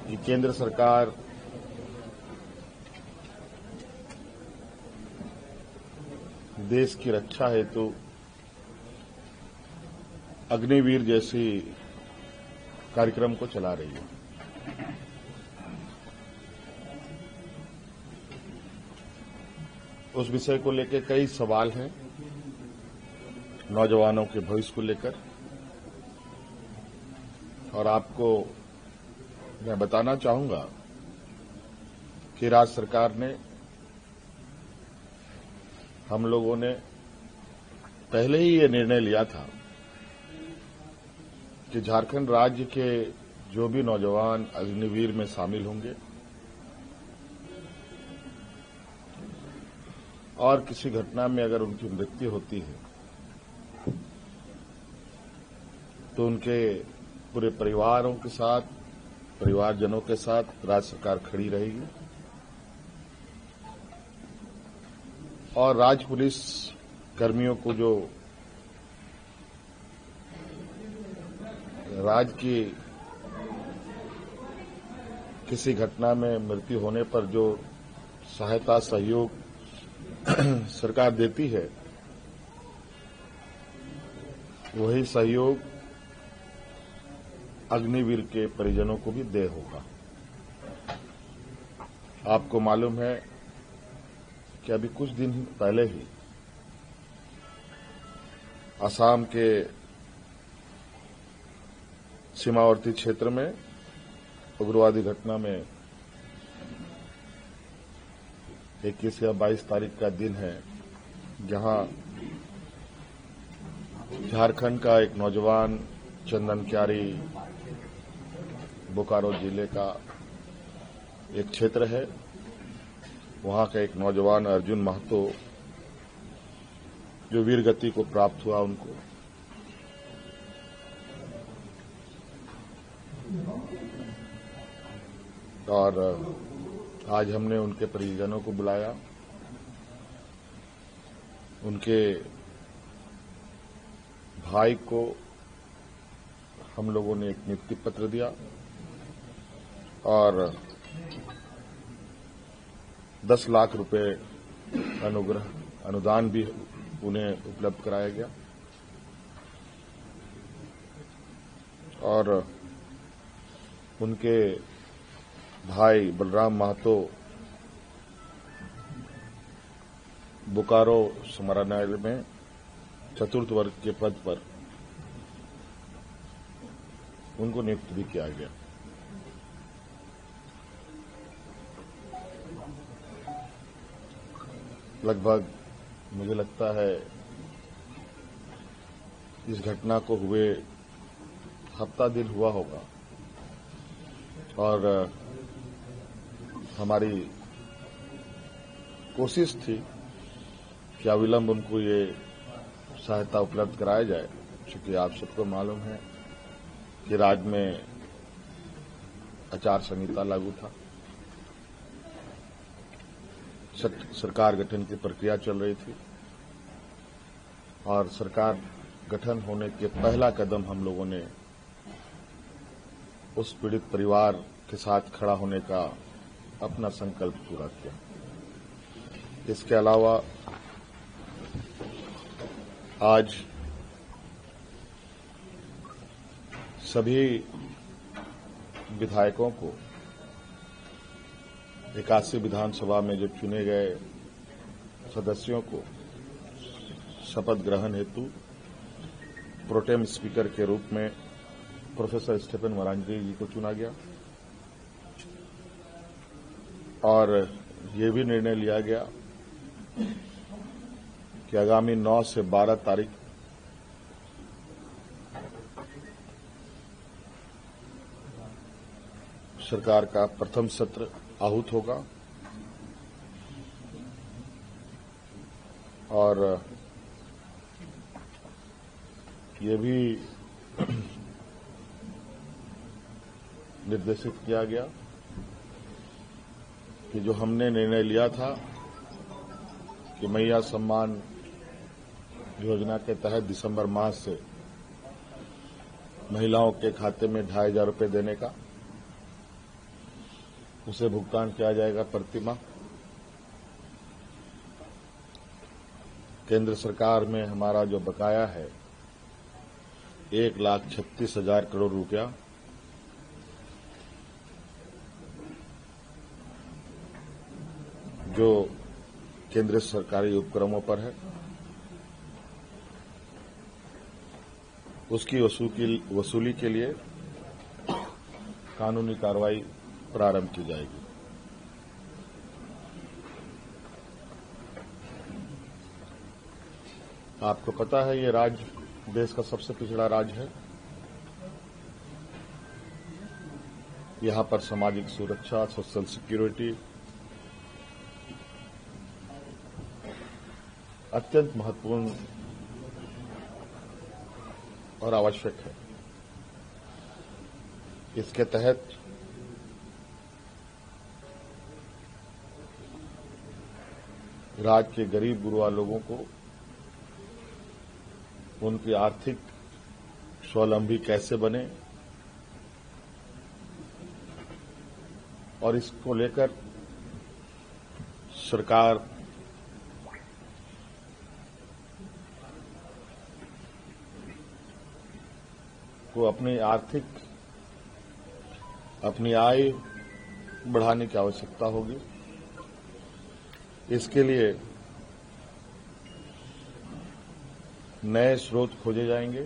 कि केंद्र सरकार देश की रक्षा हेतु अग्निवीर जैसी कार्यक्रम को चला रही है। उस विषय को लेकर कई सवाल हैं, नौजवानों के भविष्य को लेकर, और आपको मैं बताना चाहूंगा कि राज्य सरकार ने, हम लोगों ने पहले ही ये निर्णय लिया था कि झारखंड राज्य के जो भी नौजवान अग्निवीर में शामिल होंगे और किसी घटना में अगर उनकी मृत्यु होती है तो उनके पूरे परिवारों के साथ, परिवारजनों के साथ राज्य सरकार खड़ी रहेगी और राज्य पुलिस कर्मियों को जो राज्य की किसी घटना में मृत्यु होने पर जो सहायता सहयोग सरकार देती है, वही सहयोग अग्निवीर के परिजनों को भी दे होगा। आपको मालूम है कि अभी कुछ दिन पहले ही असम के सीमावर्ती क्षेत्र में उग्रवादी घटना में 21 या 22 तारीख का दिन है, जहां झारखंड का एक नौजवान चंदन क्यारी, बोकारो जिले का एक क्षेत्र है, वहां का एक नौजवान अर्जुन महतो जो वीर गति को प्राप्त हुआ, उनको और आज हमने उनके परिजनों को बुलाया, उनके भाई को हम लोगों ने एक नियुक्ति पत्र दिया और 10 लाख रुपए अनुदान भी उन्हें उपलब्ध कराया गया और उनके भाई बलराम महतो बोकारो समाहरणालय में चतुर्थ वर्ग के पद पर उनको नियुक्त भी किया गया। लगभग मुझे लगता है इस घटना को हुए हफ्ता दिन हुआ होगा और हमारी कोशिश थी कि अविलंब उनको ये सहायता उपलब्ध कराया जाए, क्योंकि आप सबको मालूम है कि राज्य में आचार संहिता लागू था, सरकार गठन की प्रक्रिया चल रही थी और सरकार गठन होने के पहला कदम हम लोगों ने उस पीड़ित परिवार के साथ खड़ा होने का अपना संकल्प पूरा किया। इसके अलावा आज सभी विधायकों को 81 विधानसभा में जो चुने गए सदस्यों को शपथ ग्रहण हेतु प्रोटेम स्पीकर के रूप में प्रोफेसर स्टीफन मरांडी जी को चुना गया और ये भी निर्णय लिया गया कि आगामी 9 से 12 तारीख सरकार का प्रथम सत्र आहूत होगा और ये भी निर्देशित किया गया कि जो हमने निर्णय लिया था कि मैया सम्मान योजना के तहत दिसंबर माह से महिलाओं के खाते में 2,500 रुपये देने का, उसे भुगतान किया जाएगा प्रतिमाह। केंद्र सरकार में हमारा जो बकाया है 1,36,000 करोड़ रुपया, जो केंद्र सरकारी उपक्रमों पर है, उसकी वसूली के लिए कानूनी कार्रवाई प्रारंभ की जाएगी। आपको पता है ये राज्य देश का सबसे पिछड़ा राज्य है। यहां पर सामाजिक सुरक्षा, सोशल सिक्योरिटी अत्यंत महत्वपूर्ण और आवश्यक है। इसके तहत राज्य के गरीब गुरबा लोगों को उनकी आर्थिक स्वावलंबी कैसे बने और इसको लेकर सरकार को अपनी आय बढ़ाने की आवश्यकता होगी। इसके लिए नए स्रोत खोजे जाएंगे।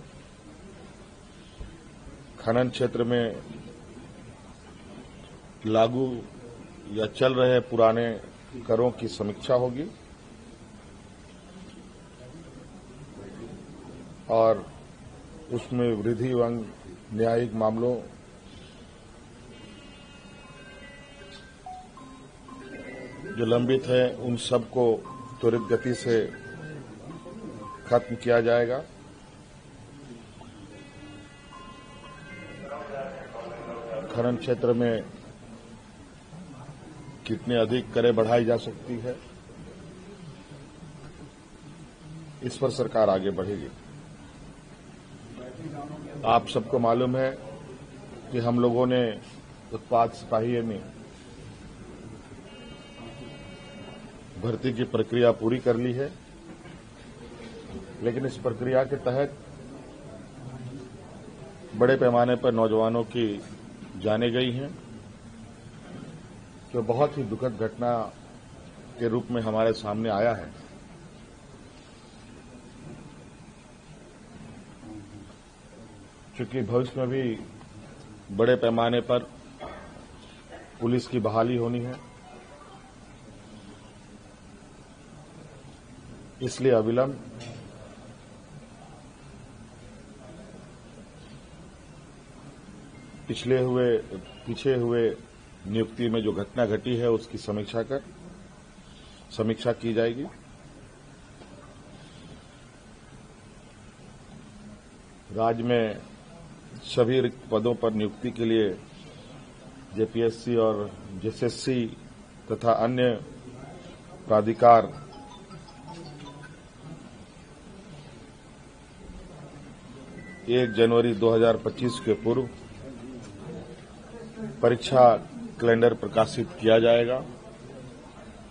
खनन क्षेत्र में लागू या चल रहे पुराने करों की समीक्षा होगी और उसमें वृद्धि एवं न्यायिक मामलों जो लंबित है उन सबको त्वरित गति से खत्म किया जाएगा। खनन क्षेत्र में कितने अधिक करें बढ़ाई जा सकती है, इस पर सरकार आगे बढ़ेगी। आप सबको मालूम है कि हम लोगों ने उत्पाद सिपाही में भर्ती की प्रक्रिया पूरी कर ली है, लेकिन इस प्रक्रिया के तहत बड़े पैमाने पर नौजवानों की जाने गई हैं, जो बहुत ही दुखद घटना के रूप में हमारे सामने आया है। क्योंकि भविष्य में भी बड़े पैमाने पर पुलिस की बहाली होनी है, इसलिए अविलंब पीछे हुए नियुक्ति में जो घटना घटी है उसकी समीक्षा की जाएगी। राज्य में सभी रिक्त पदों पर नियुक्ति के लिए जेपीएससी और जेएसएससी तथा अन्य प्राधिकार 1 जनवरी 2025 के पूर्व परीक्षा कैलेंडर प्रकाशित किया जाएगा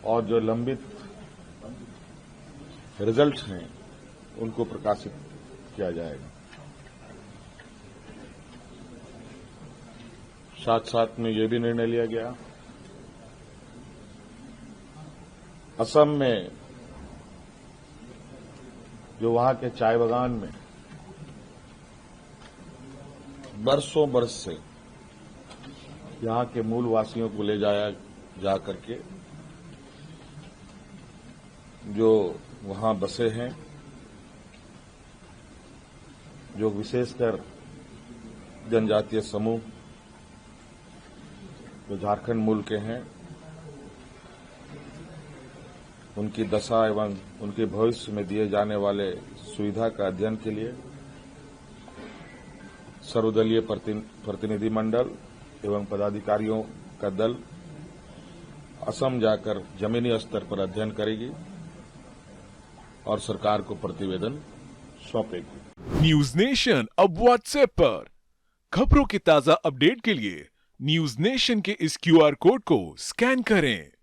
और जो लंबित रिजल्ट्स हैं उनको प्रकाशित किया जाएगा। साथ साथ में यह भी निर्णय लिया गया, असम में जो वहां के चाय बागान में बरसों बरस से यहां के मूल वासियों को ले जाया जा करके जो वहां बसे हैं, जो विशेषकर जनजातीय समूह जो झारखंड मूल के हैं, उनकी दशा एवं उनके भविष्य में दिए जाने वाले सुविधा का अध्ययन के लिए सर्वदलीय प्रतिनिधिमंडल एवं पदाधिकारियों का दल असम जाकर जमीनी स्तर पर अध्ययन करेगी और सरकार को प्रतिवेदन सौंपेगी। न्यूज नेशन अब व्हाट्सएप पर खबरों की ताजा अपडेट के लिए न्यूज नेशन के इस क्यूआर कोड को स्कैन करें